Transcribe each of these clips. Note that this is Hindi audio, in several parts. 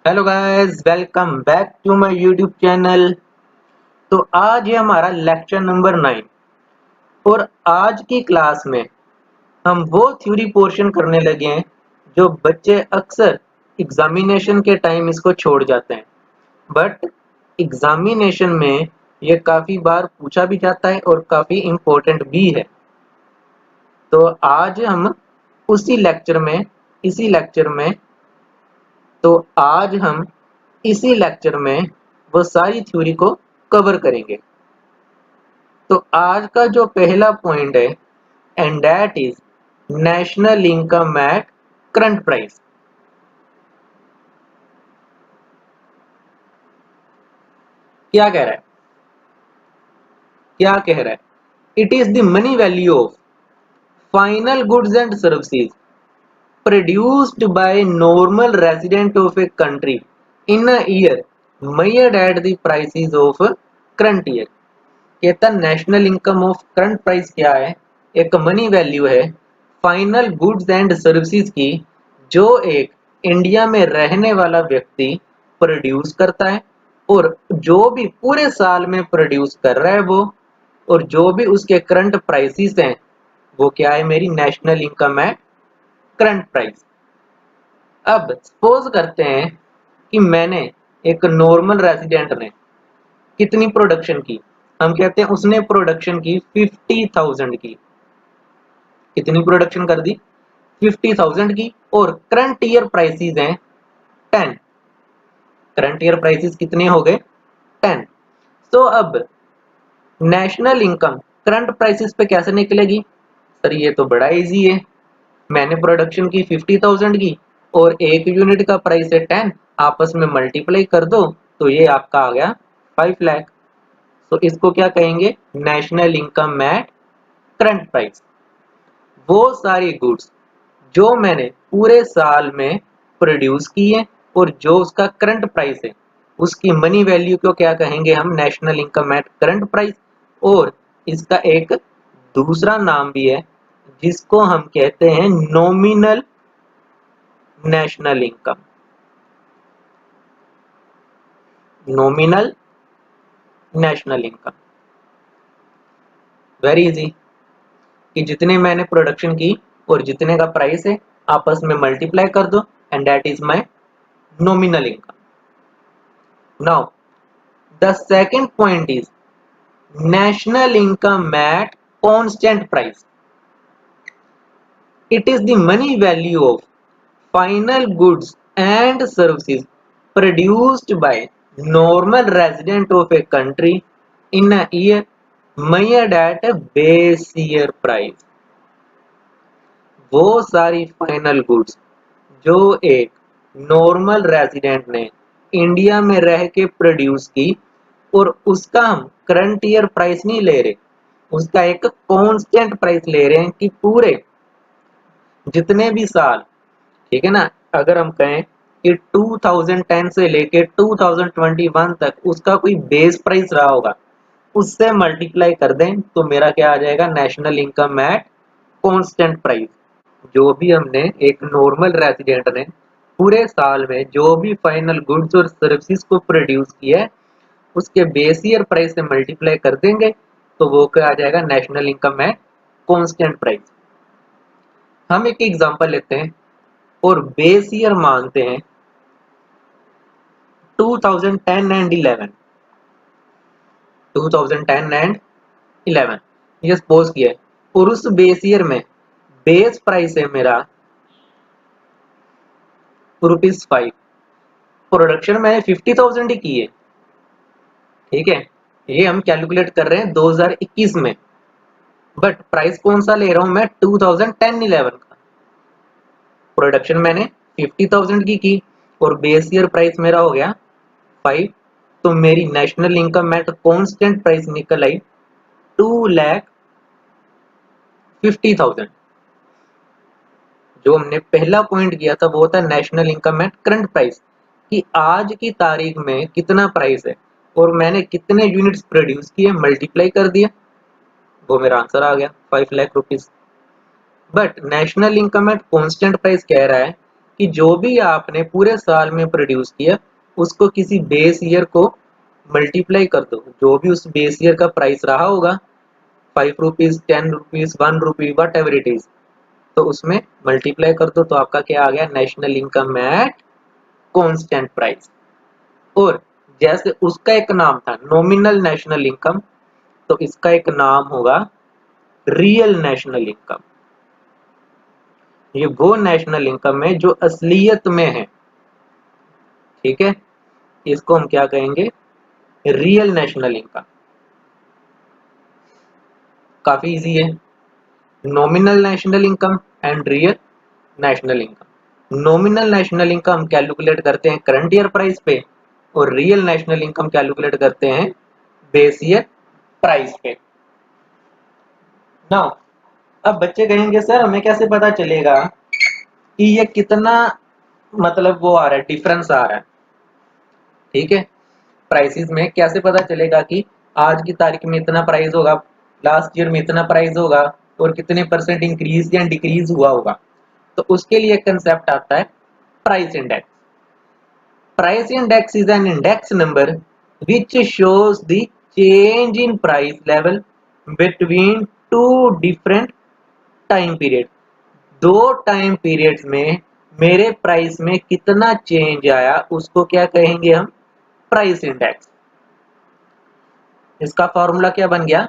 Hello guys, welcome back to my YouTube channel. तो आज है हमारा लेक्चर नंबर 9 और आज की क्लास में हम वो थ्योरी पोर्शन करने लगे हैं जो बच्चे अक्सर एग्जामिनेशन के टाइम इसको छोड़ जाते हैं। बट एग्जामिनेशन में ये काफ़ी बार पूछा भी जाता है और काफ़ी इम्पोर्टेंट भी है। तो आज हम उसी लेक्चर में इसी लेक्चर में तो आज हम इसी लेक्चर में वो सारी थ्योरी को कवर करेंगे। तो आज का जो पहला पॉइंट है and that is national income at current price. क्या कह रहा है क्या कह रहा है it is the money value of final goods and services produced by normal resident of a country in a year measured at the prices of current year। कहता national income of current price क्या है? एक मनी वैल्यू है फाइनल गुड्स एंड सर्विसेज की जो एक इंडिया में रहने वाला व्यक्ति प्रोड्यूस करता है और जो भी पूरे साल में प्रोड्यूस कर रहा है वो और जो भी उसके करंट प्राइसेस हैं वो क्या है? मेरी नेशनल इनकम है करंट प्राइस। अब सपोज करते हैं कि मैंने एक नॉर्मल रेजिडेंट ने कितनी प्रोडक्शन की? हम कहते हैं उसने प्रोडक्शन की 50,000 की। कितनी प्रोडक्शन कर दी? 50,000 की। और करंट ईयर प्राइसेस हैं 10। करंट ईयर प्राइसेस कितने हो गए? 10। तो अब नेशनल इनकम करंट प्राइसेस पे कैसे निकलेगी? सर ये तो बड़ा इजी है। मैंने प्रोडक्शन की 50,000 की और एक यूनिट का प्राइस है 10, आपस में मल्टीप्लाई कर दो तो ये आपका आ गया 5 लाख। तो इसको क्या कहेंगे? National income at current price. वो सारी गुड्स जो मैंने पूरे साल में प्रोड्यूस की है और जो उसका करंट प्राइस है उसकी मनी वैल्यू को क्या कहेंगे? हम national income at current price. और इसका एक दूसरा नाम भी है जिसको हम कहते हैं nominal national income. Nominal national income very easy कि जितने मैंने प्रोडक्शन की और जितने का प्राइस है आपस में मल्टीप्लाई कर दो and that is my nominal income. Now the second point is national income at constant price. It is the money value of final goods and services produced by normal resident of a country in a year measured at a base year price। वो सारी फाइनल गुड्स जो एक नॉर्मल रेजिडेंट ने इंडिया में रह के प्रोड्यूस की और उसका हम करंट ईयर प्राइस नहीं ले रहे, उसका एक कांस्टेंट प्राइस ले रहे हैं कि पूरे जितने भी साल, ठीक है ना। अगर हम कहें कि 2010 से लेके 2021 तक उसका कोई बेस प्राइस रहा होगा उससे मल्टीप्लाई कर दें तो मेरा क्या आ जाएगा? National income at constant price. जो भी हमने एक नॉर्मल रेजिडेंट ने पूरे साल में जो भी फाइनल गुड्स और सर्विसेज को प्रोड्यूस किया है उसके बेस ईयर प्राइस से मल्टीप्लाई कर देंगे तो वो क्या आ जाएगा? National income at constant price. हम एक एग्जांपल लेते हैं और बेस ईयर मानते हैं 2010 एंड 11। 2010 एंड 11 ये सपोज किया है और उस बेस ईयर में बेस प्राइस है मेरा ₹5। प्रोडक्शन मैंने 50,000 ही की है, ठीक है। ये हम कैलकुलेट कर रहे हैं 2021 में, बट प्राइस कौन सा ले रहा हूं मैं? 2010-11 का। प्रोडक्शन मैंने 50,000 की और बेस ईयर प्राइस मेरा हो गया 5। तो मेरी national income at constant price निकल आई 2,50,000। जो हमने पहला पॉइंट किया था वो था national income at current price कि आज की तारीख में कितना प्राइस है और मैंने कितने यूनिट्स प्रोड्यूस किए, मल्टीप्लाई कर दिया, वो मेरा आंसर आ गया 5 lakh rupees. But national income at constant price कह रहा है कि जो भी आपने पूरे साल में प्रोड्यूस किया उसको किसी बेस ईयर को मल्टीप्लाई कर दो, जो भी उस बेस ईयर का प्राइस रहा होगा, 5 rupees, 10 rupees, 1 rupee, what ever it is, तो उसमें मल्टीप्लाई कर दो, तो आपका क्या आ गया, national income at constant price. और जैसे उसका एक नाम था नॉमिनल नेशनल इनकम, तो इसका एक नाम होगा रियल नेशनल इनकम। ये वो नेशनल इनकम है जो असलियत में है, ठीक है, इसको हम क्या कहेंगे, रियल नेशनल इनकम। काफी इजी है, nominal national income and real national income. Nominal national income calculate करते हैं करंट ईयर प्राइस पे, और रियल नेशनल इनकम कैलकुलेट करते हैं बेस ईयर प्राइस पे। नाउ अब बच्चे कहेंगे सर हमें कैसे पता चलेगा कि ये कितना, मतलब वो आ रहा है, डिफरेंस आ रहा है, ठीक है, प्राइसेस में कैसे पता चलेगा कि आज की तारीख में इतना प्राइस होगा, लास्ट ईयर में इतना प्राइस होगा, और कितने परसेंट इंक्रीज या डिक्रीज हुआ होगा। तो उसके लिए कंसेप्ट आता है price index. Price index is an index number which shows the change in price level between two different time periods. दो टाइम पीरियड्स में मेरे प्राइस में कितना चेंज आया उसको क्या कहेंगे हम, प्राइस इंडेक्स। इसका फॉर्मूला क्या बन गया,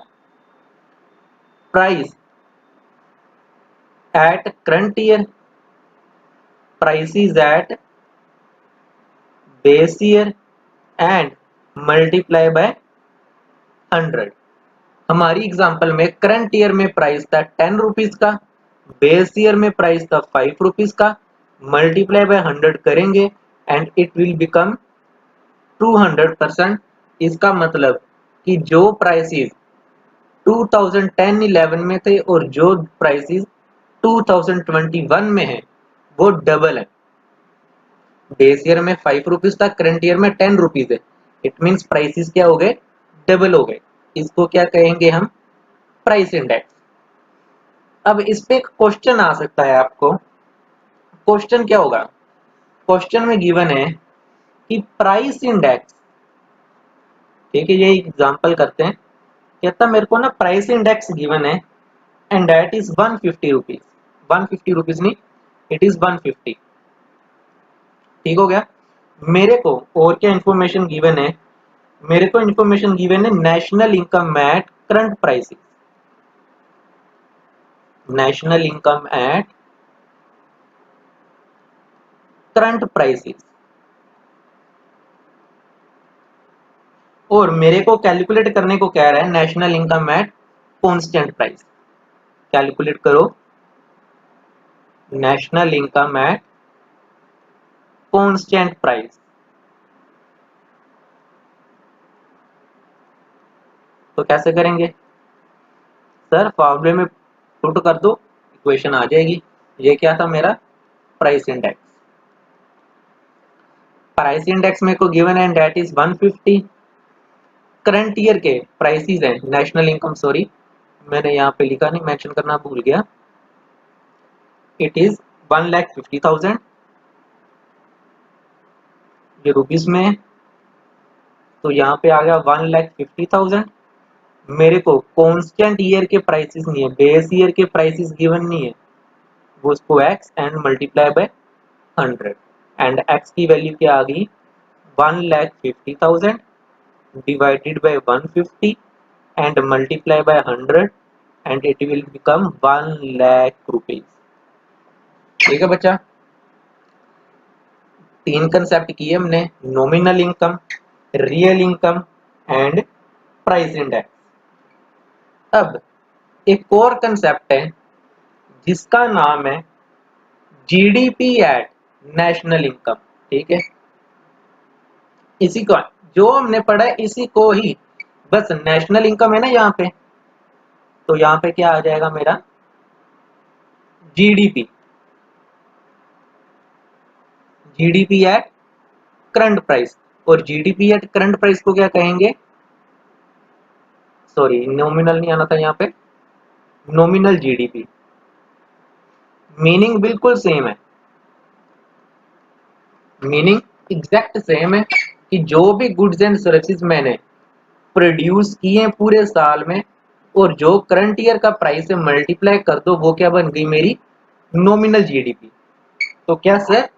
price at current year, prices at base year and multiply by 100। हमारी एग्जांपल में करंट ईयर में प्राइस था 10 रुपीज का, बेस ईयर में प्राइस था 5 रुपीज का, मल्टीप्लाई बाय 100 करेंगे एंड इट विल बिकम 200%। इसका मतलब कि जो प्राइसेस 2010-11 में थे और जो प्राइसेस 2021 में है वो डबल है। बेस ईयर में 5 रुपीज था, करंट ईयर में 10 रुपीज है, इट मीन्स प्राइसेस क्या हो गए, डबल हो गए। इसको क्या कहेंगे हम, प्राइस इंडेक्स। अब इस पे एक क्वेश्चन आ सकता है आपको, क्वेश्चन क्या होगा, क्वेश्चन में गिवन है कि प्राइस इंडेक्स, ठीक है, ये एग्जांपल करते हैं, कहता मेरे को ना प्राइस इंडेक्स गिवन है and that is 150 rupees, 150 rupees नहीं, इट इज 150, ठीक हो गया। मेरे को और क्या इंफॉर्मेशन गिवन है, मेरे को इंफॉर्मेशन गिवन है national income at current prices, national income at current prices, और मेरे को कैलकुलेट करने को कह रहा है national income at constant price. Calculate करो national income at constant price. तो कैसे करेंगे सर, फॉर्मूले में पुट कर दो, इक्वेशन आ जाएगी। ये क्या था मेरा प्राइस इंडेक्स, प्राइस इंडेक्स मेरे को गिवन है दैट इज 150। करंट ईयर के प्राइसेस हैं, नेशनल इनकम, सॉरी मैंने यहाँ पे लिखा नहीं, मेंशन करना भूल गया, इट इज 1,50,000, ये रुपीस में है, तो यहाँ पे आ गया 1,50,000। मेरे को कांस्टेंट ईयर के प्राइसेस नहीं है, बेस ईयर के प्राइसेस गिवन नहीं है, वो उसको x and multiply by 100, and x की वैल्यू क्या आ गई, 1,50,000 divided by 150 and multiply by 100 and it will become 1 lakh rupees। ठीक है बच्चा, तीन कंसेप्ट किए हमने, nominal income, real income and price index. अब एक और कंसेप्ट है जिसका नाम है जीडीपी एट नेशनल इनकम, ठीक है, इसी को जो हमने पढ़ा है इसी को ही, बस नेशनल इनकम है ना यहाँ पे, तो यहाँ पे क्या आ जाएगा मेरा GDP, GDP at current price, और जीडीपी एट करंट प्राइस को क्या कहेंगे, सॉरी नॉमिनल नहीं आना था यहाँ पे, नॉमिनल जीडीपी, मीनिंग बिल्कुल सेम है, मीनिंग एग्जैक्ट सेम है कि जो भी गुड्स एंड सर्विसेज मैंने प्रोड्यूस किए पूरे साल में और जो करंट ईयर का प्राइस है मल्टीप्लाई कर दो, वो क्या बन गई मेरी नॉमिनल जीडीपी। तो क्या सर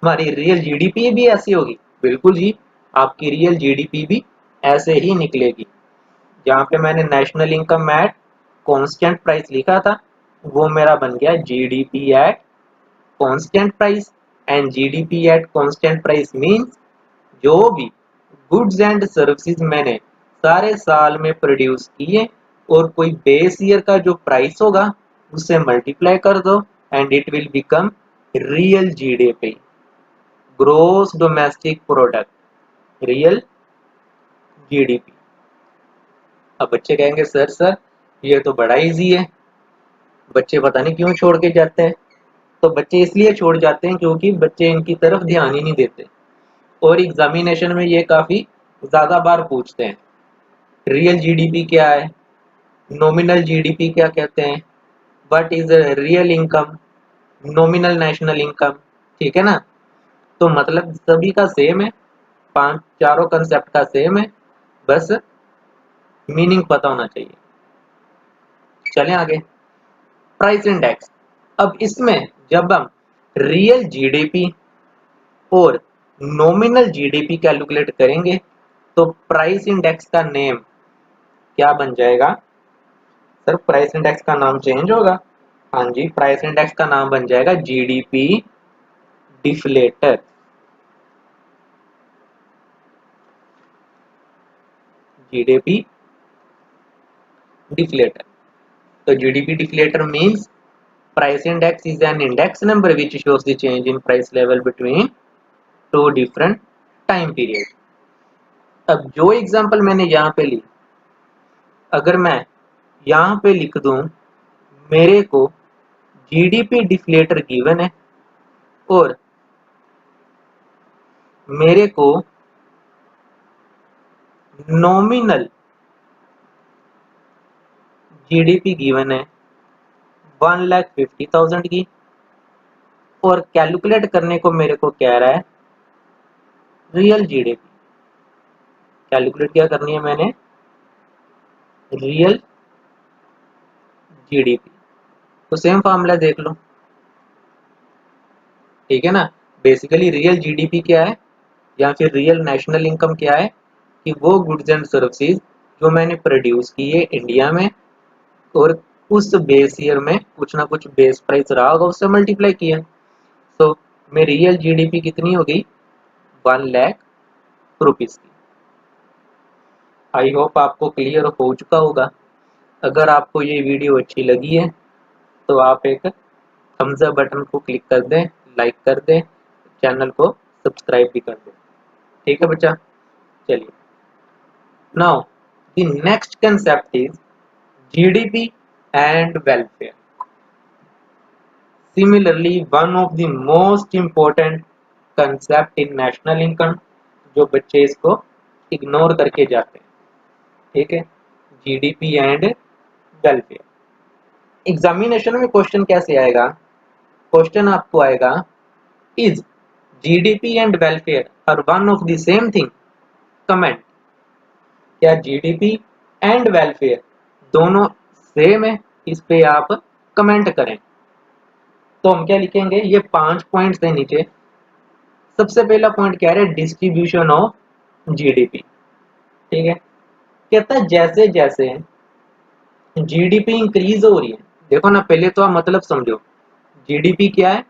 हमारी रियल जीडीपी भी ऐसी होगी? बिल्कुल जी, आपकी रियल जीडीपी भी ऐसे ही निकलेगी। जहाँ पे मैंने national income at constant price लिखा था, वो मेरा बन गया GDP at constant price. And GDP at constant price means जो भी गुड्स एंड सर्विसेज मैंने सारे साल में प्रोड्यूस किए और कोई बेस ईयर का जो प्राइस होगा उससे मल्टीप्लाई कर दो and it will become real GDP, gross domestic product, real GDP. अब बच्चे कहेंगे सर ये तो बड़ा इजी है, बच्चे पता नहीं क्यों छोड़ के जाते हैं। तो बच्चे इसलिए छोड़ जाते हैं क्योंकि बच्चे इनकी तरफ ध्यान ही नहीं देते और एग्जामिनेशन में ये काफी ज्यादा बार पूछते हैं। रियल जीडीपी क्या है, नॉमिनल जीडीपी क्या कहते हैं, what is real income, nominal national income, ठीक है ना। तो मतलब सभी का सेम है, पांच चारों कंसेप्ट का सेम है, बस मीनिंग पता होना चाहिए। चलें आगे, प्राइस इंडेक्स। अब इसमें जब हम रियल जीडीपी और नॉमिनल जीडीपी कैलकुलेट करेंगे तो प्राइस इंडेक्स का नेम क्या बन जाएगा? सर प्राइस इंडेक्स का नाम चेंज होगा? हाँ जी, प्राइस इंडेक्स का नाम बन जाएगा जीडीपी डिफ्लेटर। GDP deflator. तो GDP deflator means price index is an index number which shows the change in price level between two different time period। अब जो एग्जांपल मैंने यहाँ पे ली, अगर मैं यहाँ पे लिख दूं मेरे को जीडीपी डिफ्लेटर गिवन है और मेरे को नॉमिनल जीडीपी गिवन है 1,50,000 की, और कैलकुलेट करने को मेरे को कह रहा है रियल जीडीपी। कैलकुलेट क्या करनी है मैंने? Real GDP. तो सेम फॉर्मूला देख लो, ठीक है ना। बेसिकली रियल जीडीपी क्या है या फिर रियल नेशनल इनकम क्या है कि वो गुड्स एंड सर्विसेज जो मैंने प्रोड्यूस किए इंडिया में और उस बेस ईयर में कुछ ना कुछ बेस प्राइस रहा होगा उससे मल्टीप्लाई किया। तो मेरी रियल जीडीपी कितनी होगी? 1,00,000 रुपीज की। आई होप आपको क्लियर हो चुका होगा। अगर आपको ये वीडियो अच्छी लगी है तो आप एक थम्स अप बटन को क्लिक कर दें, लाइक कर दें, चैनल को सब्सक्राइब भी कर दें, ठीक है बच्चा। चलिए, now the next concept is GDP and welfare. Similarly one of the most important concept in national income, जो बच्चे इसको इग्नोर करके जाते हैं, ठीक है। GDP and welfare. एग्जामिनेशन में क्वेश्चन कैसे आएगा? क्वेश्चन आपको आएगा, is GDP and welfare are one of the same thing? Comment. क्या जीडीपी एंड वेलफेयर दोनों सेम है? इस पे आप कमेंट करें। तो हम क्या लिखेंगे? ये 5 पॉइंट्स है नीचे। सबसे पहला पॉइंट क्या है? डिस्ट्रीब्यूशन ऑफ जीडीपी, ठीक है। कहता है जैसे जैसे जीडीपी इंक्रीज हो रही है, देखो ना, पहले तो आप मतलब समझो जीडीपी क्या है।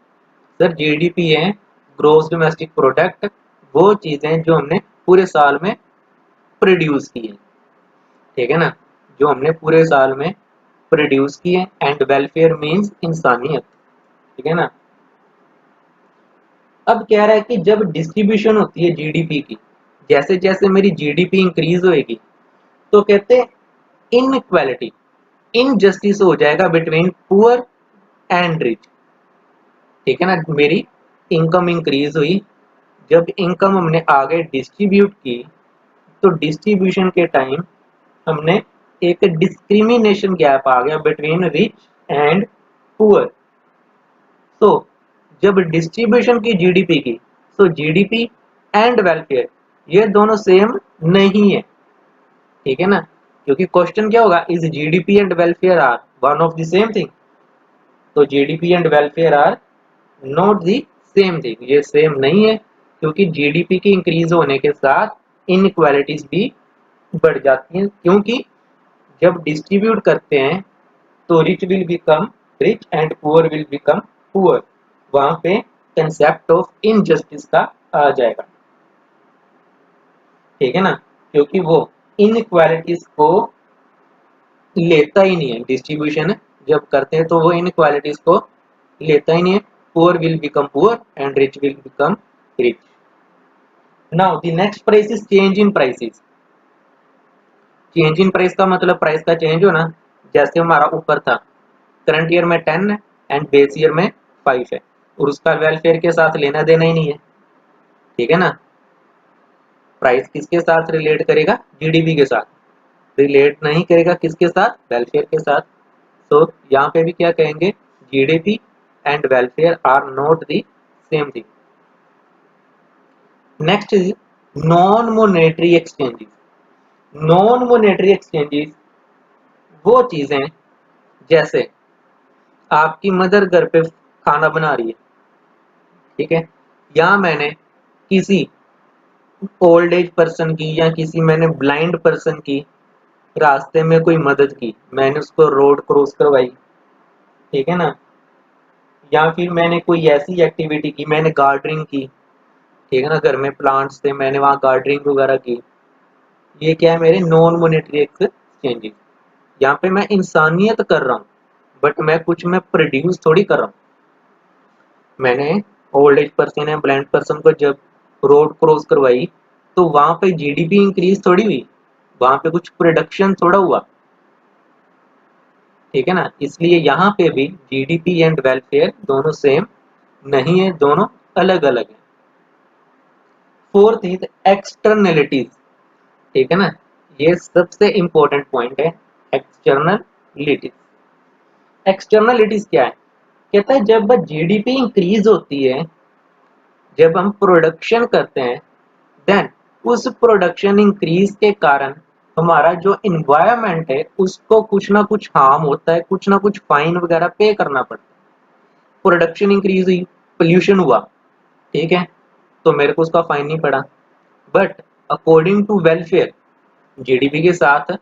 सर जीडीपी है ग्रोस डोमेस्टिक प्रोडक्ट, वो चीजें जो हमने पूरे साल में प्रोड्यूस की है, ठीक है ना, जो हमने पूरे साल में प्रोड्यूस की है। एंड वेलफेयर मींस इंसानियत, ठीक है ना। अब कह रहा है कि जब डिस्ट्रीब्यूशन होती है जीडीपी की, जैसे जैसे मेरी जीडीपी इंक्रीज होएगी तो कहते हैं इनइक्वालिटी, इनजस्टिस हो जाएगा बिटवीन पुअर एंड रिच, ठीक है ना। मेरी इनकम इंक्रीज हुई, जब इनकम हमने आगे डिस्ट्रीब्यूट की तो डिस्ट्रीब्यूशन के टाइम हमने एक डिस्क्रिमिनेशन गैप आ गया बिटवीन रिच एंड पुअर। तो जब डिस्ट्रीब्यूशन की जीडीपी की, तो जीडीपी एंड वेलफेयर ये दोनों सेम नहीं है, ठीक है ना, क्योंकि क्वेश्चन क्या होगा, is GDP and welfare are one of the same thing. तो GDP and welfare are not the same thing, ये सेम नहीं है, क्योंकि जीडीपी के इंक्रीज होने के साथ इनइक्वालिटीज भी बढ़ जाती हैं, क्योंकि जब डिस्ट्रीब्यूट करते हैं तो rich will become rich and poor will become poor, वहां पे कंसेप्ट ऑफ इनजस्टिस का आ जाएगा, ठीक है ना, क्योंकि वो इनइक्वालिटीज को लेता ही नहीं है, डिस्ट्रीब्यूशन जब करते हैं तो वो इनइक्वालिटीज को लेता ही नहीं है, poor will become poor and rich will become rich. Now the next price is change in prices. Change in price का मतलब प्राइस का चेंज होना, जैसे हमारा ऊपर था करंट ईयर में 10 है एंड बेस ईयर में 5 है, और उसका वेलफेयर के साथ लेना देना ही नहीं है, ठीक है ना। प्राइस किसके साथ रिलेट करेगा, जीडीपी के साथ, रिलेट नहीं करेगा किसके साथ, वेलफेयर के साथ। तो यहाँ पे भी क्या कहेंगे, GDP and welfare are not the same thing. Next is non monetary exchanges. Non monetary exchanges वो चीजें, जैसे आपकी मदर घर पे खाना बना रही है, ठीक है, या मैंने किसी ओल्ड एज पर्सन की या किसी मैंने ब्लाइंड पर्सन की रास्ते में कोई मदद की, मैंने उसको रोड क्रॉस करवाई, ठीक है ना, या फिर मैंने कोई ऐसी एक्टिविटी की, मैंने गार्डनिंग की, ठीक है ना, घर में प्लांट्स थे मैंने वहाँ गार्डनिंग वगैरह की, ये क्या है, मेरे नॉन मोनेटरी एक्सचेंजेस। यहाँ पे मैं इंसानियत कर रहा हूँ, बट मैं कुछ मैं प्रोड्यूस थोड़ी कर रहा हूँ। मैंने ओल्ड एज पर्सन या ब्लाइंड पर्सन को जब रोड क्रॉस करवाई तो वहां पे जीडीपी इंक्रीज थोड़ी हुई, वहां पे कुछ प्रोडक्शन थोड़ा हुआ, ठीक है ना, इसलिए यहाँ पे भी जीडीपी एंड वेलफेयर दोनों सेम नहीं है, दोनों अलग अलग है। फोर्थ इज एक्सटर्नलिटीज, ठीक है ना, ये सबसे इंपॉर्टेंट पॉइंट है, एक्सटर्नलिटीज। एक्सटर्नलिटीज क्या है, कहता है जब जीडीपी इंक्रीज होती है, जब हम प्रोडक्शन करते हैं, देन उस प्रोडक्शन इंक्रीज के कारण हमारा जो इन्वायरमेंट है उसको कुछ ना कुछ हार्म होता है, कुछ ना कुछ फाइन वगैरह पे करना पड़ता है। प्रोडक्शन इंक्रीज हुई, पोल्यूशन हुआ, ठीक है, तो मेरे को उसका फाइन नहीं पड़ा, but according to welfare GDP के साथ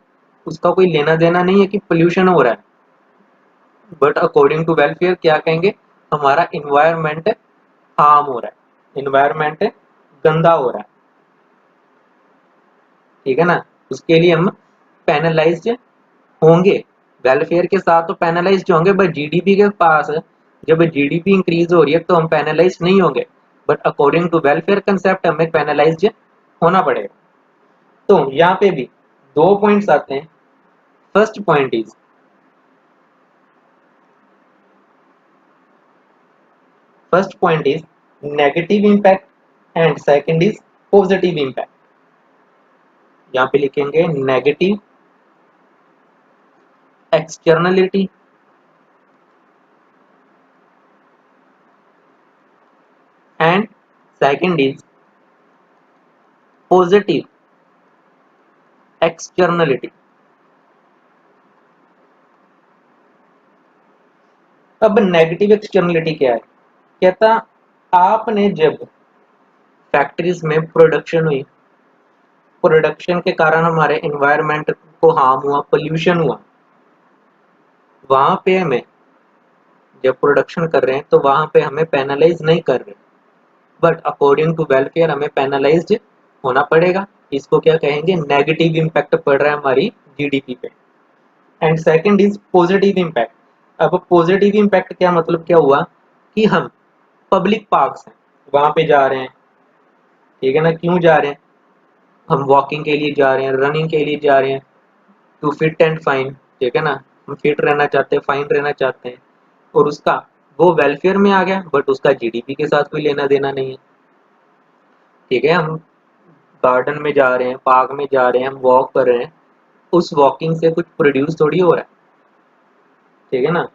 उसका कोई लेना देना नहीं है कि पोल्यूशन हो रहा है, बट अकॉर्डिंग टू वेलफेयर क्या कहेंगे, हमारा इन्वायरमेंट हार्म हो रहा है, इन्वायरमेंट गंदा हो रहा है, ठीक है ना, उसके लिए हम पेनलाइज्ड होंगे, वेलफेयर के साथ तो पेनलाइज्ड होंगे, बट जीडीपी के पास जब जीडीपी इंक्रीज हो रही है तो हम पेनलाइज नहीं होंगे, but according to welfare concept हमें पेनलाइज्ड होना पड़ेगा। तो यहाँ पे भी दो पॉइंट्स आते हैं। First point is negative impact and second is positive impact. यहाँ पे लिखेंगे negative externality and second is positive externality. अब नेगेटिव एक्सटर्नलिटी क्या है, कहता आपने जब फैक्ट्रीज में प्रोडक्शन हुई, प्रोडक्शन के कारण हमारे एनवायरनमेंट को हार्म हुआ, पोल्यूशन हुआ, वहां पे हमें जब प्रोडक्शन कर रहे हैं तो वहां पे हमें पेनलाइज नहीं कर रहे, बट अकॉर्डिंग टू वेलफेयर हमें पेनलाइज्ड होना पड़ेगा। इसको क्या कहेंगे, नेगेटिव इम्पैक्ट पड़ रहा है हमारी जीडीपी पे। And second is positive impact. अब पॉजिटिव इम्पैक्ट क्या मतलब क्या हुआ, कि हम पब्लिक पार्क्स हैं वहां पे जा रहे हैं, ठीक है ना, क्यों जा रहे हैं, हम वॉकिंग के लिए जा रहे हैं, रनिंग के लिए जा रहे हैं, टू फिट एंड फाइन, ठीक है ना, हम फिट रहना चाहते हैं, फाइन रहना चाहते हैं, और उसका वो वेलफेयर में आ गया, बट उसका जीडीपी के साथ कोई लेना देना नहीं है, ठीक है। हम गार्डन में जा रहे हैं, पार्क में जा रहे हैं, हम वॉक कर रहे हैं, उस वॉकिंग से कुछ प्रोड्यूस थोड़ी हो रहा है, ठीक है ना,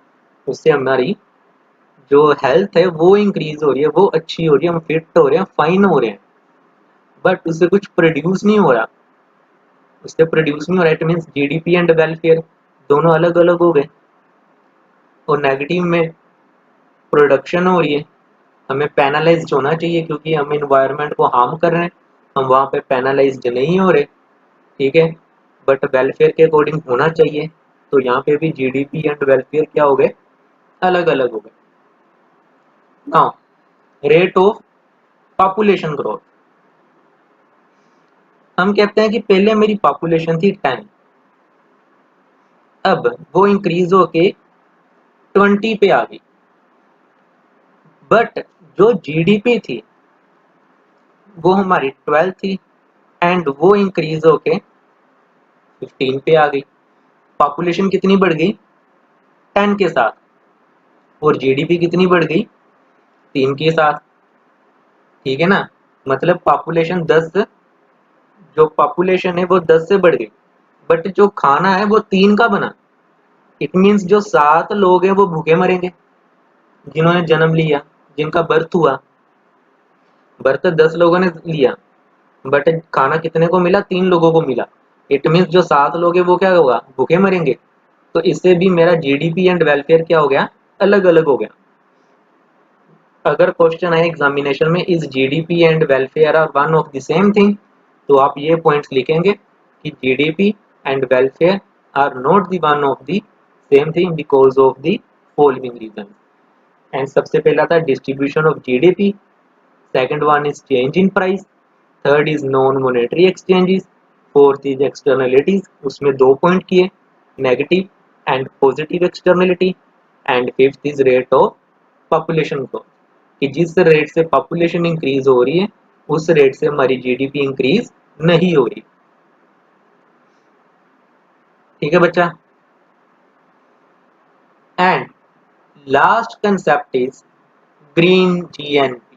उससे हमारी जो हेल्थ है वो इंक्रीज हो रही है, वो अच्छी हो रही है, हम फिट हो रहे हैं, फाइन हो रहे हैं, बट उससे कुछ प्रोड्यूस नहीं हो रहा, उससे प्रोड्यूस नहीं हो रहा। It means GDP and welfare दोनों अलग अलग हो गए। और नेगेटिव में प्रोडक्शन हो रही है, हमें पेनलाइज होना चाहिए क्योंकि हम इन्वायरमेंट को हार्म कर रहे हैं, हम वहाँ पे पेनलाइज नहीं हो रहे, ठीक है, बट वेलफेयर के अकॉर्डिंग होना चाहिए। तो यहाँ पे भी जीडीपी एंड वेलफेयर क्या हो गए, अलग अलग हो गए। Now rate of population growth, हम कहते हैं कि पहले मेरी पॉपुलेशन थी 10, अब वो इंक्रीज होके 20 पे आ गई, बट जो जीडीपी थी वो हमारी 12 थी एंड वो इंक्रीज होके 15 पे आ गई। पॉपुलेशन कितनी बढ़ गई, 10 के साथ, और जीडीपी कितनी बढ़ गई, 3 के साथ, ठीक है ना। मतलब पॉपुलेशन 10, जो पॉपुलेशन है वो 10 से बढ़ गई, बट जो खाना है वो 3 का बना। इट मीन्स जो 7 लोग हैं वो भूखे मरेंगे, जिन्होंने जन्म लिया, जिनका बर्थ हुआ, बर्थ 10 लोगों ने लिया, बट खाना कितने को मिला, 3 लोगों को मिला। इट मीन्स जो 7 लोग हैं वो क्या होगा, भूखे मरेंगे। तो इससे भी मेरा जीडीपी एंड वेलफेयर क्या हो गया, अलग अलग हो गया। अगर क्वेश्चन आए एग्जामिनेशन में is GDP and welfare are one of the same thing, तो आप ये पॉइंट्स लिखेंगे कि GDP and welfare are not the one of the same thing because of the following reason. And सबसे पहला था distribution of GDP, second one is change in price, third is non monetary exchanges, fourth is externalities, उसमें 2 पॉइंट किए, negative and positive externality, and fifth is rate of population growth, कि जिस रेट से पॉपुलेशन इंक्रीज हो रही है उस रेट से हमारी जीडीपी इंक्रीज नहीं हो रही, ठीक है बच्चा। And last concept is green GNP.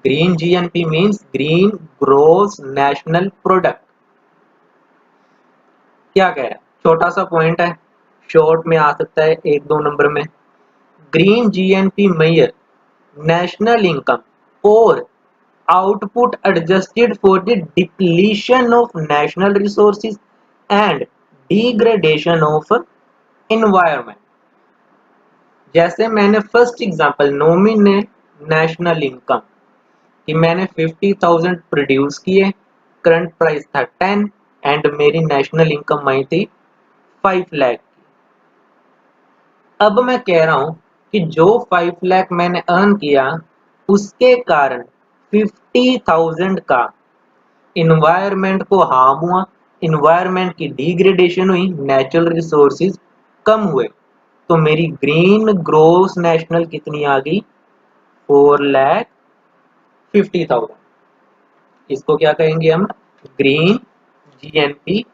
Green GNP means green gross national product. क्या कह रहा है, छोटा सा पॉइंट है, शॉर्ट में आ सकता है 1-2 नंबर में। Green GNP measure national income और output adjusted for the depletion of national resources and degradation of environment। जैसे मैंने first example nominal national income कि मैंने 50,000 प्रोड्यूस किए, करंट प्राइस था 10 एंड मेरी नेशनल इनकम आई थी 5 लाख। अब मैं कह रहा हूं कि जो 5 लाख मैंने अर्न किया उसके कारण 50,000 का इन्वायरमेंट को हार्म हुआ, इन्वायरमेंट की डिग्रेडेशन हुई, नेचुरल रिसोर्सेज कम हुए, तो मेरी ग्रीन ग्रोस नेशनल कितनी आ गई, 4,50,000। इसको क्या कहेंगे हम, ग्रीन जीएनपी।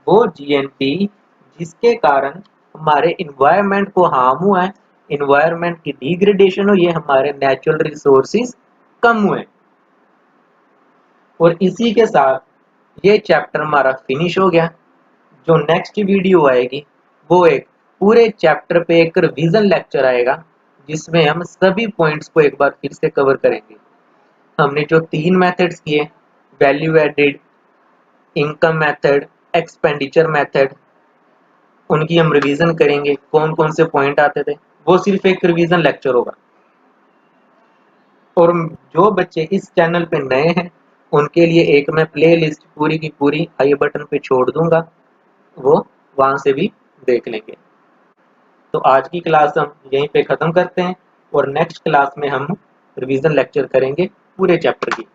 वो जीएनपी जिसके कारण हमारे इन्वायरमेंट को हार्म हुआ है, इन्वायरमेंट की डिग्रेडेशन हुई है, हमारे नेचुरल रिसोर्सेज कम हुए। और इसी के साथ ये चैप्टर हमारा फिनिश हो गया। जो नेक्स्ट वीडियो आएगी वो एक पूरे चैप्टर पे एक रिवीजन लेक्चर आएगा जिसमें हम सभी पॉइंट्स को एक बार फिर से कवर करेंगे। हमने जो 3 मेथड्स किए, value added, income method, expenditure method, उनकी हम रिवीजन करेंगे, कौन कौन से पॉइंट आते थे, वो सिर्फ एक रिवीजन लेक्चर होगा। और जो बच्चे इस चैनल पे नए हैं उनके लिए एक मैं प्ले लिस्ट पूरी की पूरी आई बटन पे छोड़ दूंगा, वो वहां से भी देख लेंगे। तो आज की क्लास हम यहीं पे ख़त्म करते हैं और नेक्स्ट क्लास में हम रिवीजन लेक्चर करेंगे पूरे चैप्टर की।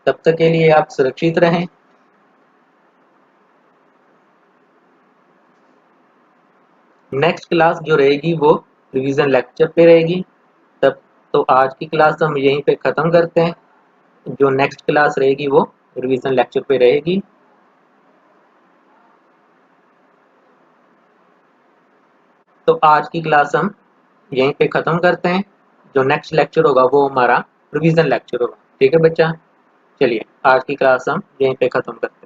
तब तक के लिए आप सुरक्षित रहें। नेक्स्ट क्लास जो रहेगी वो रिवीजन लेक्चर पे रहेगी। तब तो आज की क्लास हम यहीं पे ख़त्म करते हैं, जो नेक्स्ट क्लास रहेगी वो रिवीजन लेक्चर पे रहेगी। तो आज की क्लास हम यहीं पे ख़त्म करते हैं, जो नेक्स्ट लेक्चर होगा वो हमारा रिवीजन लेक्चर होगा, ठीक है बच्चा। चलिए आज की क्लास हम यहीं पे ख़त्म करते हैं।